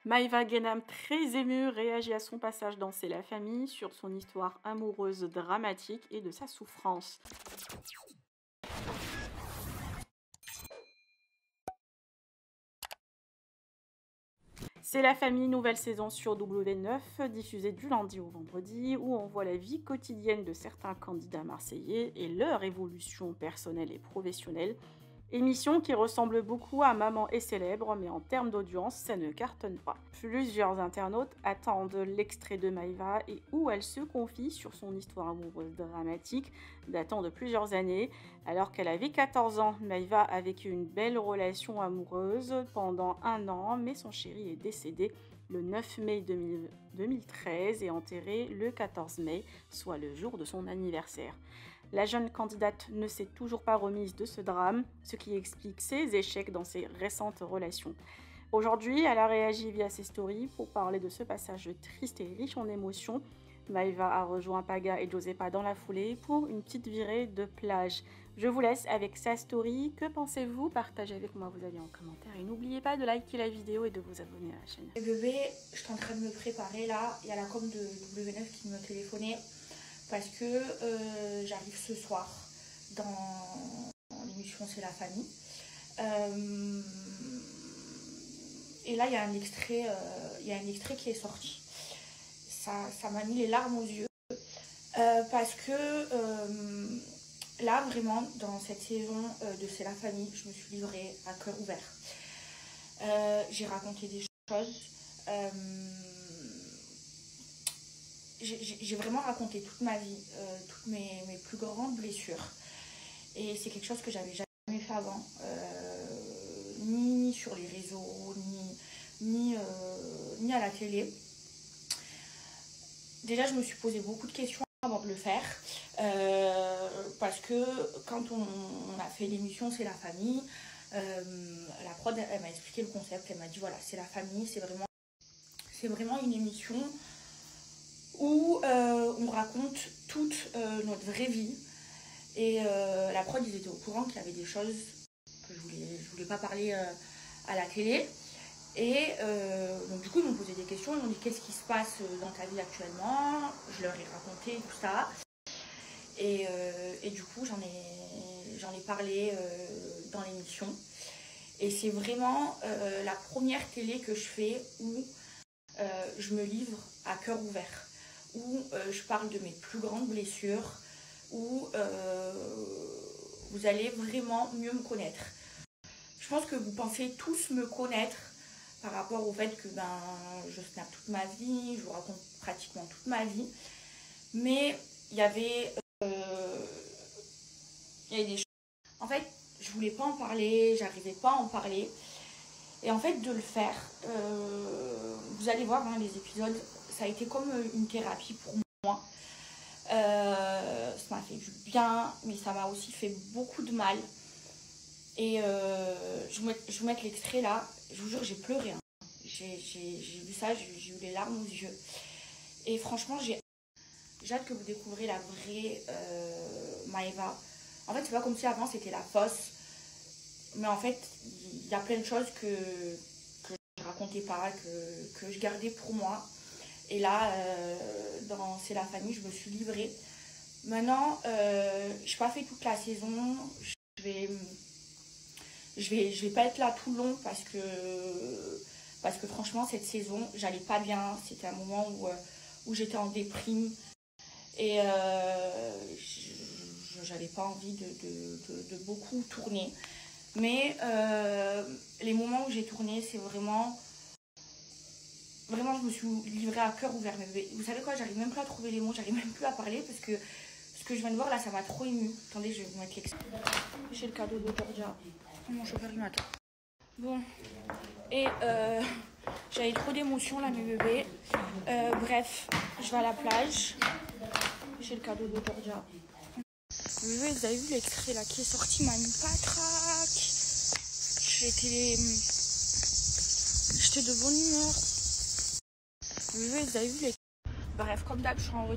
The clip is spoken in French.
Maïva Guénam, très émue, réagit à son passage dans C'est la famille sur son histoire amoureuse dramatique et de sa souffrance. C'est la famille, nouvelle saison sur W9, diffusée du lundi au vendredi, où on voit la vie quotidienne de certains candidats marseillais et leur évolution personnelle et professionnelle. Émission qui ressemble beaucoup à Maman est célèbre, mais en termes d'audience, ça ne cartonne pas. Plusieurs internautes attendent l'extrait de Maïva et où elle se confie sur son histoire amoureuse dramatique, datant de plusieurs années. Alors qu'elle avait 14 ans, Maïva a vécu une belle relation amoureuse pendant 1 an, mais son chéri est décédé le 9 mai 2013 et enterré le 14 mai, soit le jour de son anniversaire. La jeune candidate ne s'est toujours pas remise de ce drame, ce qui explique ses échecs dans ses récentes relations. Aujourd'hui, elle a réagi via ses stories pour parler de ce passage triste et riche en émotions. Maïva a rejoint Paga et Josepa dans la foulée pour une petite virée de plage. Je vous laisse avec sa story. Que pensez-vous? Partagez avec moi vos avis en commentaire et n'oubliez pas de liker la vidéo et de vous abonner à la chaîne. Bébé, je suis en train de me préparer là. Il y a la com de W9 qui me téléphonait parce que j'arrive ce soir dans l'émission C'est la famille. Et là, il y a un extrait qui est sorti. Ça m'a mis les larmes aux yeux parce que là, vraiment, dans cette saison de C'est la famille, je me suis livrée à cœur ouvert. J'ai raconté des choses. J'ai vraiment raconté toute ma vie, toutes mes plus grandes blessures. Et c'est quelque chose que j'avais jamais fait avant. Ni sur les réseaux, ni à la télé. Déjà, je me suis posé beaucoup de questions avant de le faire. Parce que quand on a fait l'émission C'est la famille, la prod, elle m'a expliqué le concept. Elle m'a dit voilà, c'est la famille, c'est vraiment une émission où on raconte toute notre vraie vie. Et la prod, ils étaient au courant qu'il y avait des choses que je voulais pas parler à la télé. Et donc du coup, ils m'ont posé des questions. Ils m'ont dit qu'est-ce qui se passe dans ta vie actuellement. Je leur ai raconté tout ça. Et du coup, j'en ai parlé dans l'émission. Et c'est vraiment la première télé que je fais où je me livre à cœur ouvert, où je parle de mes plus grandes blessures, où vous allez vraiment mieux me connaître. Je pense que vous pensez tous me connaître par rapport au fait que je snap toute ma vie, je vous raconte pratiquement toute ma vie. Mais il y avait des choses. En fait, je voulais pas en parler, j'arrivais pas à en parler. Et en fait, de le faire, vous allez voir les épisodes, ça a été comme une thérapie pour moi. Ça m'a fait du bien, mais ça m'a aussi fait beaucoup de mal. Et je vous mets l'extrait là, je vous jure, j'ai pleuré. Hein. J'ai vu ça, j'ai eu les larmes aux yeux. Et franchement, j'ai hâte que vous découvrez la vraie Maïva. En fait, c'est pas comme si avant c'était la fausse. Mais en fait, il y a plein de choses que je racontais pas, que je gardais pour moi. Et là, dans C'est la famille, je me suis livrée. Maintenant, je n'ai pas fait toute la saison. Je vais pas être là tout le long parce que franchement, cette saison, j'allais pas bien. C'était un moment où j'étais en déprime. Et j'avais pas envie de beaucoup tourner. Mais les moments où j'ai tourné, c'est vraiment, je me suis livrée à cœur ouvert. Mais vous savez quoi, j'arrive même plus à trouver les mots, j'arrive même plus à parler parce que ce que je viens de voir là, ça m'a trop émue. Attendez, je vais vous mettre l'extrait. J'ai le cadeau de Georgia. Mon chauffeur du matin. Bon, et j'avais trop d'émotions là, mes bébés. Bref, je vais à la plage. J'ai le cadeau de Georgia. Vous avez vu l'extrait là qui est sorti, m'a mis patraque. J'étais de bonne humeur. Vous avez vu les... Bref, comme d'hab, je suis en retard.